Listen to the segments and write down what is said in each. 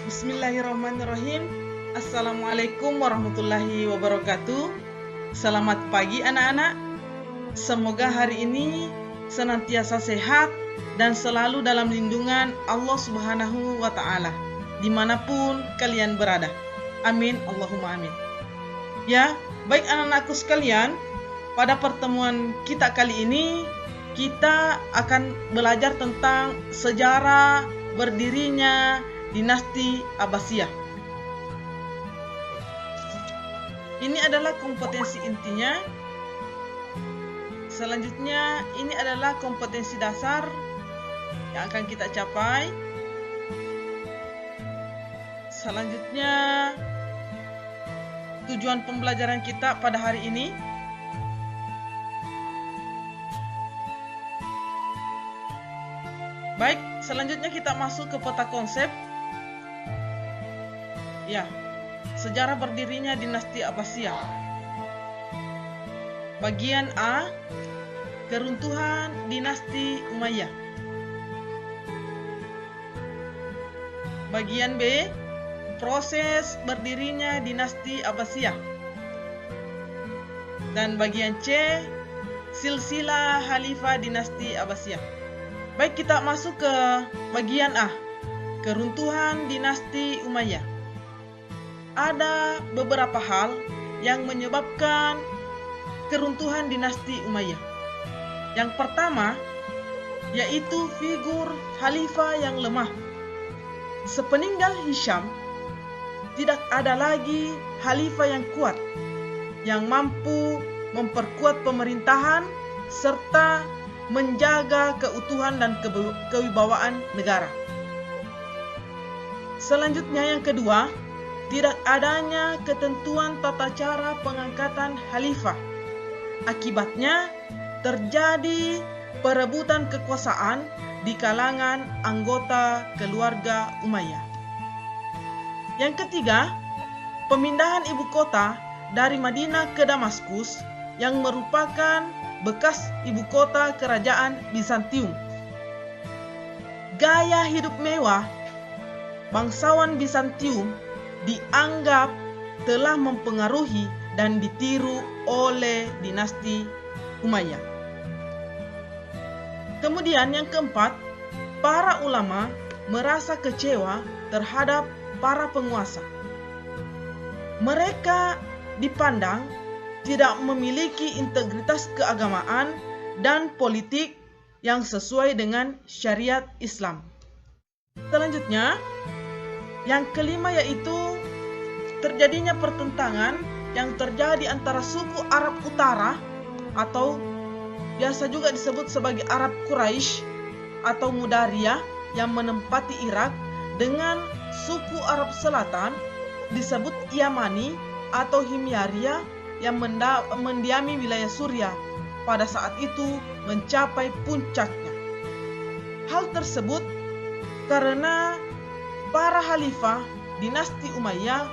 Bismillahirrahmanirrahim. Assalamualaikum warahmatullahi wabarakatuh. Selamat pagi anak-anak. Semoga hari ini senantiasa sehat dan selalu dalam lindungan Allah Subhanahu wa Ta'ala, dimanapun kalian berada. Amin, Allahumma amin. Ya, baik anak-anakku sekalian, pada pertemuan kita kali ini kita akan belajar tentang sejarah berdirinya Dinasti Abbasiyah. Ini adalah kompetensi intinya. Selanjutnya, ini adalah kompetensi dasar yang akan kita capai. Selanjutnya, tujuan pembelajaran kita pada hari ini. Baik, selanjutnya kita masuk ke peta konsep. Ya, sejarah berdirinya Dinasti Abbasiyah. Bagian A, keruntuhan Dinasti Umayyah. Bagian B, proses berdirinya Dinasti Abbasiyah. Dan bagian C, silsilah Khalifah Dinasti Abbasiyah. Baik, kita masuk ke bagian A, keruntuhan Dinasti Umayyah. Ada beberapa hal yang menyebabkan keruntuhan Dinasti Umayyah. Yang pertama, yaitu figur khalifah yang lemah. Sepeninggal Hisham, tidak ada lagi khalifah yang kuat, yang mampu memperkuat pemerintahan serta menjaga keutuhan dan kewibawaan negara. Selanjutnya, yang kedua, tidak adanya ketentuan tata cara pengangkatan khalifah. Akibatnya, terjadi perebutan kekuasaan di kalangan anggota keluarga Umayyah. Yang ketiga, pemindahan ibu kota dari Madinah ke Damaskus yang merupakan bekas ibu kota kerajaan Bizantium. Gaya hidup mewah bangsawan Bizantium dianggap telah mempengaruhi dan ditiru oleh dinasti Umayyah. Kemudian yang keempat, para ulama merasa kecewa terhadap para penguasa. Mereka dipandang tidak memiliki integritas keagamaan dan politik yang sesuai dengan syariat Islam. Selanjutnya, yang kelima yaitu terjadinya pertentangan yang terjadi antara suku Arab Utara atau biasa juga disebut sebagai Arab Quraisy atau Mudariyah yang menempati Irak dengan suku Arab Selatan disebut Yamani atau Himyariyah yang mendiami wilayah Suriah pada saat itu mencapai puncaknya. Hal tersebut karena para khalifah dinasti Umayyah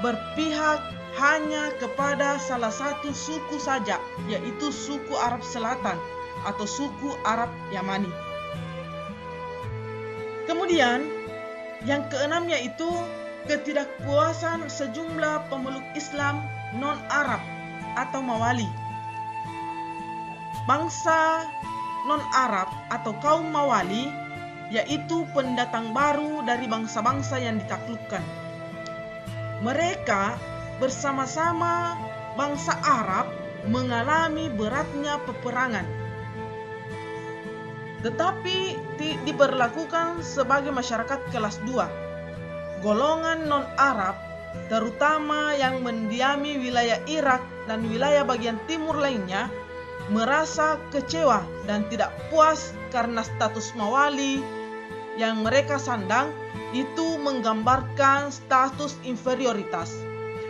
berpihak hanya kepada salah satu suku saja, yaitu suku Arab Selatan atau suku Arab Yamani. Kemudian, yang keenam yaitu ketidakpuasan sejumlah pemeluk Islam non-Arab atau Mawali. Bangsa non-Arab atau kaum Mawali yaitu pendatang baru dari bangsa-bangsa yang ditaklukkan. Mereka bersama-sama bangsa Arab mengalami beratnya peperangan, tetapi diberlakukan sebagai masyarakat kelas 2. Golongan non-Arab, terutama yang mendiami wilayah Irak dan wilayah bagian timur lainnya, merasa kecewa dan tidak puas karena status mawali yang mereka sandang itu menggambarkan status inferioritas.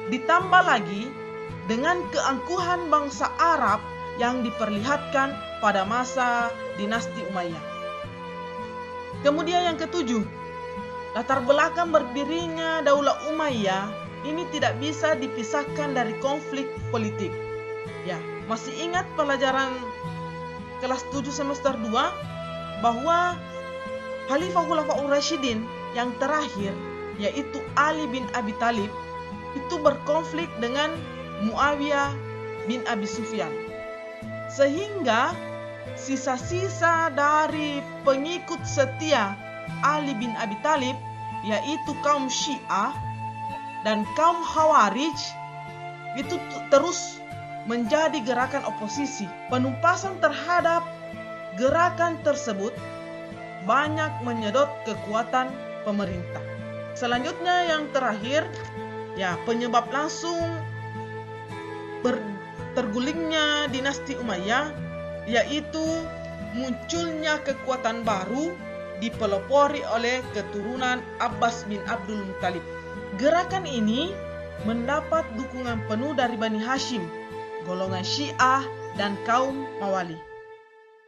Ditambah lagi dengan keangkuhan bangsa Arab yang diperlihatkan pada masa dinasti Umayyah. Kemudian yang ketujuh, latar belakang berdirinya Daulah Umayyah ini tidak bisa dipisahkan dari konflik politik. Ya, masih ingat pelajaran kelas 7 semester 2 bahwa Khalifah Khulafaur Rasyidin yang terakhir yaitu Ali bin Abi Thalib, itu berkonflik dengan Muawiyah bin Abi Sufyan. Sehingga sisa-sisa dari pengikut setia Ali bin Abi Thalib, yaitu kaum Syiah dan kaum Khawarij, itu terus menjadi gerakan oposisi. Penumpasan terhadap gerakan tersebut banyak menyedot kekuatan pemerintah. Selanjutnya yang terakhir, penyebab langsung tergulingnya dinasti Umayyah, yaitu munculnya kekuatan baru dipelopori oleh keturunan Abbas bin Abdul Muttalib. Gerakan ini mendapat dukungan penuh dari Bani Hashim, golongan Syiah dan kaum Mawali.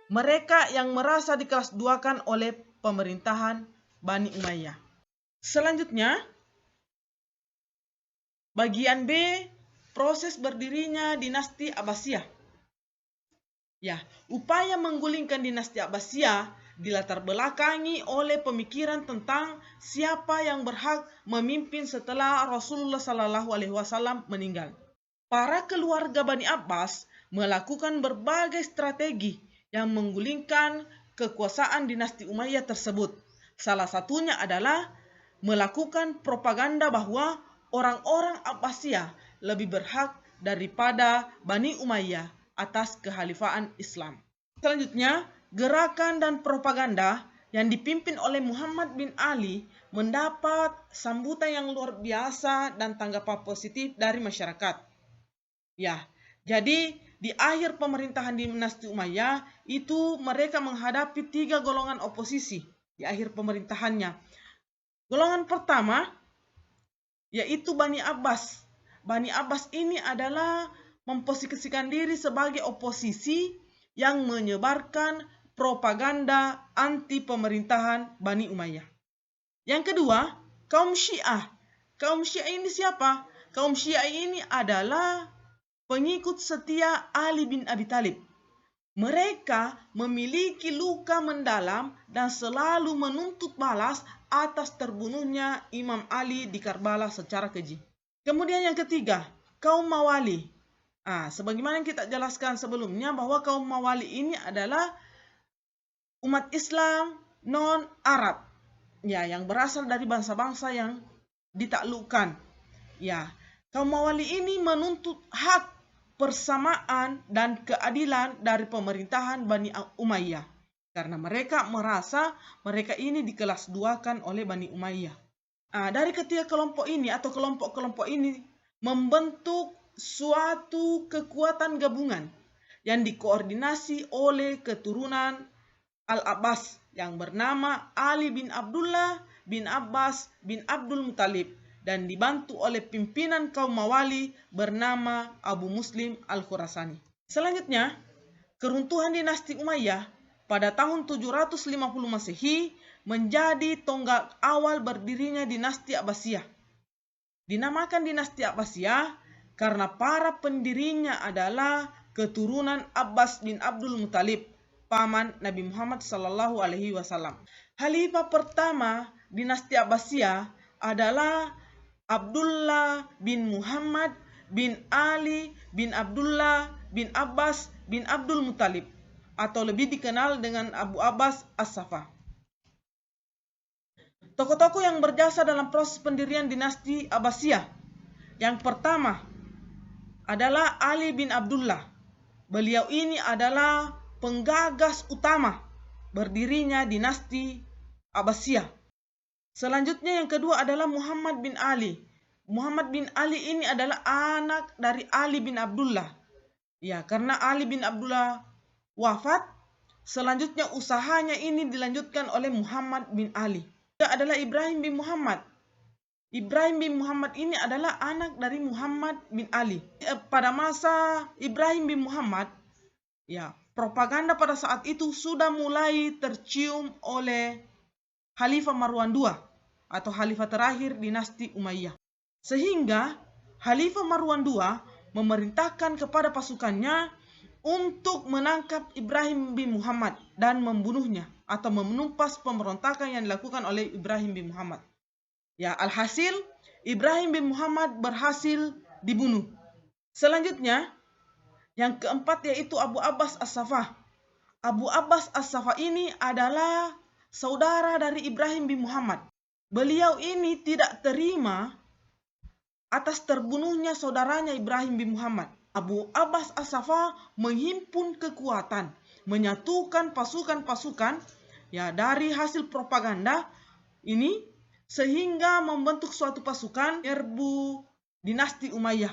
Mereka yang merasa dikelas duakan oleh pemerintahan Bani Umayyah. Selanjutnya, bagian B, proses berdirinya dinasti Abbasiyah. Upaya menggulingkan dinasti Abbasiyah dilatar belakangi oleh pemikiran tentang siapa yang berhak memimpin setelah Rasulullah SAW meninggal. Para keluarga Bani Abbas melakukan berbagai strategi yang menggulingkan kekuasaan dinasti Umayyah tersebut. Salah satunya adalah melakukan propaganda bahwa orang-orang Abbasiyah lebih berhak daripada Bani Umayyah atas kehalifaan Islam. Selanjutnya, gerakan dan propaganda yang dipimpin oleh Muhammad bin Ali mendapat sambutan yang luar biasa dan tanggapan positif dari masyarakat. Jadi di akhir pemerintahan dinasti Umayyah itu mereka menghadapi 3 golongan oposisi di akhir pemerintahannya. Golongan pertama yaitu Bani Abbas. Bani Abbas ini adalah memposisikan diri sebagai oposisi yang menyebarkan propaganda anti pemerintahan Bani Umayyah. Yang kedua, kaum Syiah. Kaum Syiah ini siapa? Kaum Syiah ini adalah pengikut setia Ali bin Abi Thalib. Mereka memiliki luka mendalam dan selalu menuntut balas atas terbunuhnya Imam Ali di Karbala secara keji. Kemudian yang ketiga, kaum Mawali. Sebagaimana yang kita jelaskan sebelumnya bahwa kaum Mawali ini adalah umat Islam non-Arab, yang berasal dari bangsa-bangsa yang ditaklukkan. Kaum Mawali ini menuntut hak persamaan dan keadilan dari pemerintahan Bani Umayyah, karena mereka merasa mereka ini dikelas duakan oleh Bani Umayyah. Dari ketiga kelompok ini atau kelompok-kelompok ini membentuk suatu kekuatan gabungan yang dikoordinasi oleh keturunan Al-Abbas yang bernama Ali bin Abdullah bin Abbas bin Abdul Muttalib dan dibantu oleh pimpinan kaum Mawali bernama Abu Muslim Al-Khurasani. Selanjutnya, keruntuhan dinasti Umayyah pada tahun 750 Masehi menjadi tonggak awal berdirinya dinasti Abbasiyah. Dinamakan dinasti Abbasiyah karena para pendirinya adalah keturunan Abbas bin Abdul Muttalib, paman Nabi Muhammad SAW. Khalifah pertama dinasti Abbasiyah adalah Abdullah bin Muhammad bin Ali bin Abdullah bin Abbas bin Abdul Muttalib, atau lebih dikenal dengan Abu Abbas As-Saffah. Tokoh-tokoh yang berjasa dalam proses pendirian dinasti Abbasiyah. Yang pertama adalah Ali bin Abdullah. Beliau ini adalah penggagas utama berdirinya dinasti Abbasiyah. Selanjutnya yang kedua adalah Muhammad bin Ali. Muhammad bin Ali ini adalah anak dari Ali bin Abdullah. Karena Ali bin Abdullah wafat, selanjutnya usahanya ini dilanjutkan oleh Muhammad bin Ali. Dia adalah Ibrahim bin Muhammad. Ibrahim bin Muhammad ini adalah anak dari Muhammad bin Ali. Pada masa Ibrahim bin Muhammad, propaganda pada saat itu sudah mulai tercium oleh Khalifah Marwan II atau Khalifah terakhir dinasti Umayyah. Sehingga Khalifah Marwan II memerintahkan kepada pasukannya untuk menangkap Ibrahim bin Muhammad dan membunuhnya atau menumpas pemberontakan yang dilakukan oleh Ibrahim bin Muhammad. Ya, alhasil Ibrahim bin Muhammad berhasil dibunuh. Selanjutnya, yang keempat yaitu Abu Abbas As-Saffah. Abu Abbas As-Saffah ini adalah saudara dari Ibrahim bin Muhammad. Beliau ini tidak terima atas terbunuhnya saudaranya Ibrahim bin Muhammad. Abu Abbas As-Saffah menghimpun kekuatan, menyatukan pasukan-pasukan ya dari hasil propaganda ini sehingga membentuk suatu pasukan menyerbu dinasti Umayyah.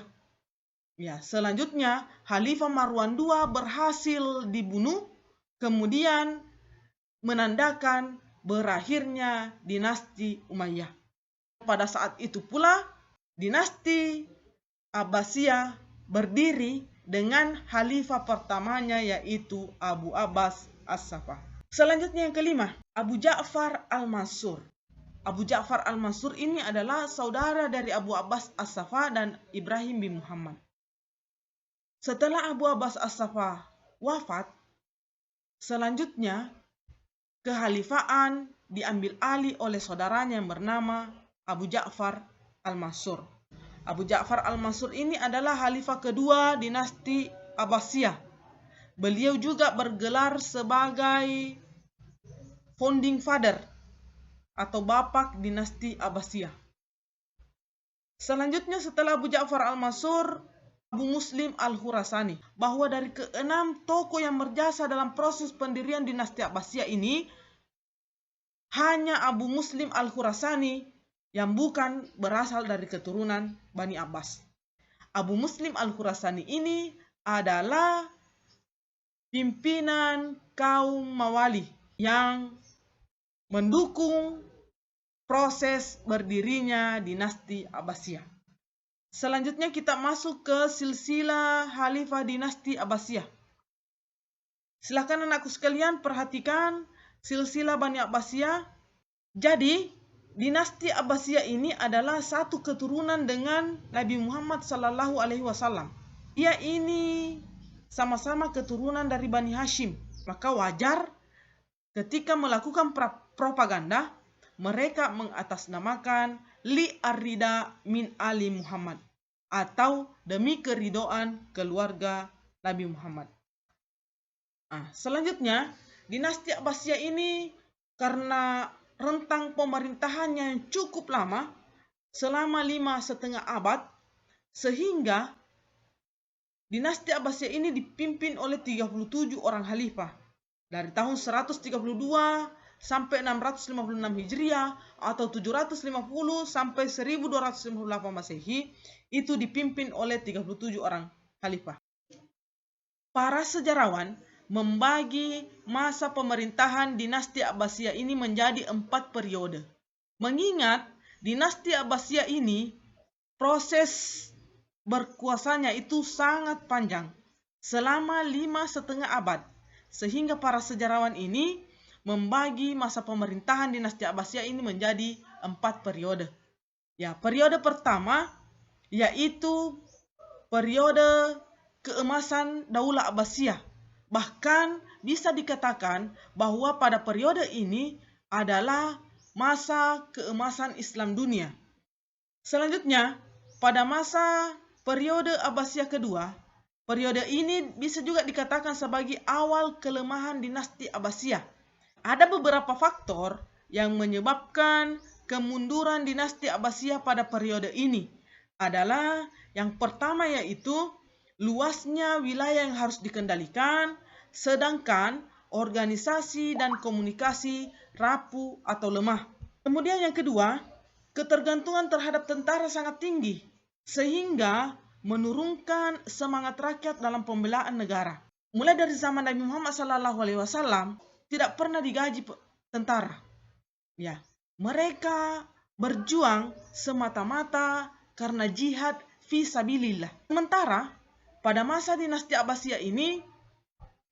Ya, selanjutnya Khalifah Marwan II berhasil dibunuh, kemudian menandakan berakhirnya dinasti Umayyah. Pada saat itu pula dinasti Abbasiyah berdiri dengan khalifah pertamanya yaitu Abu Abbas As-Saffah. Selanjutnya yang kelima, Abu Ja'far Al-Mansur. Abu Ja'far Al-Mansur ini adalah saudara dari Abu Abbas As-Saffah dan Ibrahim bin Muhammad. Setelah Abu Abbas As-Saffah wafat, selanjutnya kekhalifaan diambil alih oleh saudaranya yang bernama Abu Ja'far Al-Mansur. Abu Ja'far Al-Mansur ini adalah khalifah kedua dinasti Abbasiyah. Beliau juga bergelar sebagai founding father atau bapak dinasti Abbasiyah. Selanjutnya setelah Abu Ja'far Al-Mansur, Abu Muslim Al-Khurasani. Bahwa dari keenam tokoh yang berjasa dalam proses pendirian dinasti Abbasiyah ini, hanya Abu Muslim Al-Khurasani yang bukan berasal dari keturunan Bani Abbas. Abu Muslim Al-Khurasani ini adalah pimpinan kaum Mawali yang mendukung proses berdirinya dinasti Abbasiyah. Selanjutnya kita masuk ke silsilah Khalifah dinasti Abbasiyah. Silakan anakku sekalian perhatikan silsilah Bani Abbasiyah. Jadi dinasti Abbasiyah ini adalah satu keturunan dengan Nabi Muhammad SAW. Ia ini sama-sama keturunan dari Bani Hashim. Maka wajar ketika melakukan propaganda, mereka mengatasnamakan li ar-rida min ali Muhammad atau demi keridoan keluarga Nabi Muhammad. Selanjutnya, dinasti Abbasiyah ini karena rentang pemerintahannya yang cukup lama, selama 5,5 abad, sehingga dinasti Abbasiyah ini dipimpin oleh 37 orang khalifah. Dari tahun 132 sampai 656 Hijriah atau 750 sampai 1258 Masehi, itu dipimpin oleh 37 orang khalifah. Para sejarawan membagi masa pemerintahan dinasti Abbasiyah ini menjadi 4 periode. Mengingat dinasti Abbasiyah ini proses berkuasanya itu sangat panjang, selama 5,5 abad, sehingga para sejarawan ini membagi masa pemerintahan dinasti Abbasiyah ini menjadi 4 periode. Ya, periode pertama yaitu periode keemasan Daulah Abbasiyah. Bahkan bisa dikatakan bahwa pada periode ini adalah masa keemasan Islam dunia. Selanjutnya, pada masa periode Abbasiyah kedua, periode ini bisa juga dikatakan sebagai awal kelemahan dinasti Abbasiyah. Ada beberapa faktor yang menyebabkan kemunduran dinasti Abbasiyah pada periode ini. Adalah yang pertama yaitu luasnya wilayah yang harus dikendalikan, sedangkan organisasi dan komunikasi rapuh atau lemah. Kemudian yang kedua, ketergantungan terhadap tentara sangat tinggi, sehingga menurunkan semangat rakyat dalam pembelaan negara. Mulai dari zaman Nabi Muhammad SAW, tidak pernah digaji tentara. Ya, mereka berjuang semata-mata karena jihad fi sabilillah. Sementara pada masa dinasti Abbasiyah ini,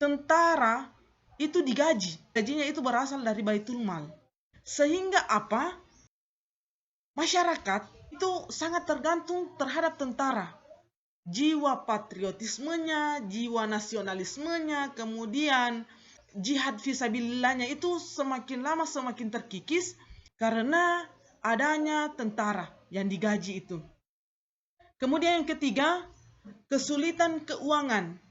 tentara itu digaji. Gajinya itu berasal dari Baitul Mal. Sehingga apa? Masyarakat itu sangat tergantung terhadap tentara. Jiwa patriotismenya, jiwa nasionalismenya, kemudian jihad fisabilillahnya itu semakin lama semakin terkikis karena adanya tentara yang digaji itu. Kemudian yang ketiga, kesulitan keuangan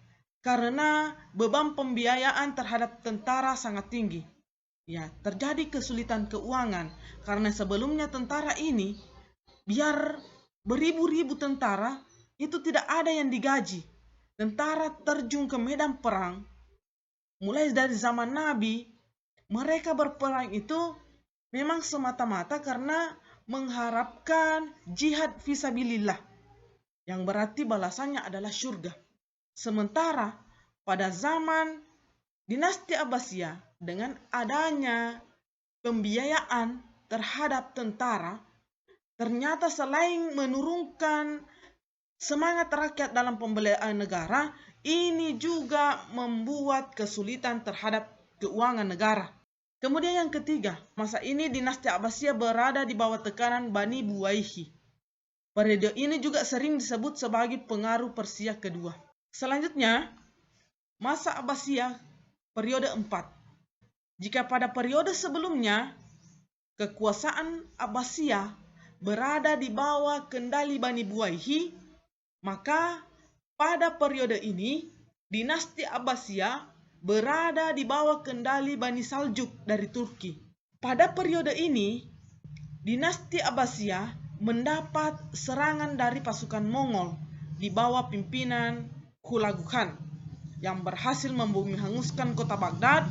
karena beban pembiayaan terhadap tentara sangat tinggi. Ya, terjadi kesulitan keuangan karena sebelumnya tentara ini, biar beribu-ribu tentara, itu tidak ada yang digaji. Tentara terjun ke medan perang, mulai dari zaman Nabi, mereka berperang itu memang semata-mata karena mengharapkan jihad fisabilillah, yang berarti balasannya adalah surga. Sementara pada zaman dinasti Abbasiyah, dengan adanya pembiayaan terhadap tentara, ternyata selain menurunkan semangat rakyat dalam pembelaan negara, ini juga membuat kesulitan terhadap keuangan negara. Kemudian yang ketiga, masa ini dinasti Abbasiyah berada di bawah tekanan Bani Buwaihi. Periode ini juga sering disebut sebagai pengaruh Persia kedua. Selanjutnya, masa Abbasiyah periode 4. Jika pada periode sebelumnya, kekuasaan Abbasiyah berada di bawah kendali Bani Buwaihi, maka pada periode ini, dinasti Abbasiyah berada di bawah kendali Bani Saljuk dari Turki. Pada periode ini, dinasti Abbasiyah mendapat serangan dari pasukan Mongol di bawah pimpinan Hulagu Khan yang berhasil membumi hanguskan kota Baghdad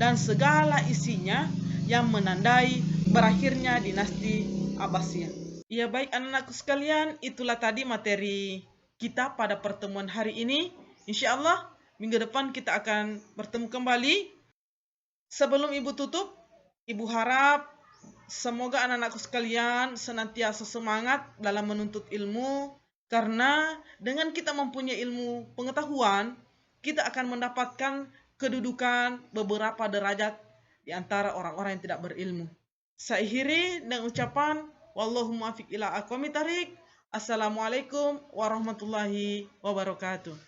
dan segala isinya, yang menandai berakhirnya dinasti Abbasiyah. Ya baik anak-anakku sekalian, itulah tadi materi kita pada pertemuan hari ini. Insya Allah minggu depan kita akan bertemu kembali. Sebelum Ibu tutup, Ibu harap semoga anak-anakku sekalian senantiasa semangat dalam menuntut ilmu, karena dengan kita mempunyai ilmu pengetahuan, kita akan mendapatkan kedudukan beberapa derajat di antara orang-orang yang tidak berilmu. Saya akhiri dengan ucapan wallahu muwaffiq ila aqwamit thariq. Assalamualaikum warahmatullahi wabarakatuh.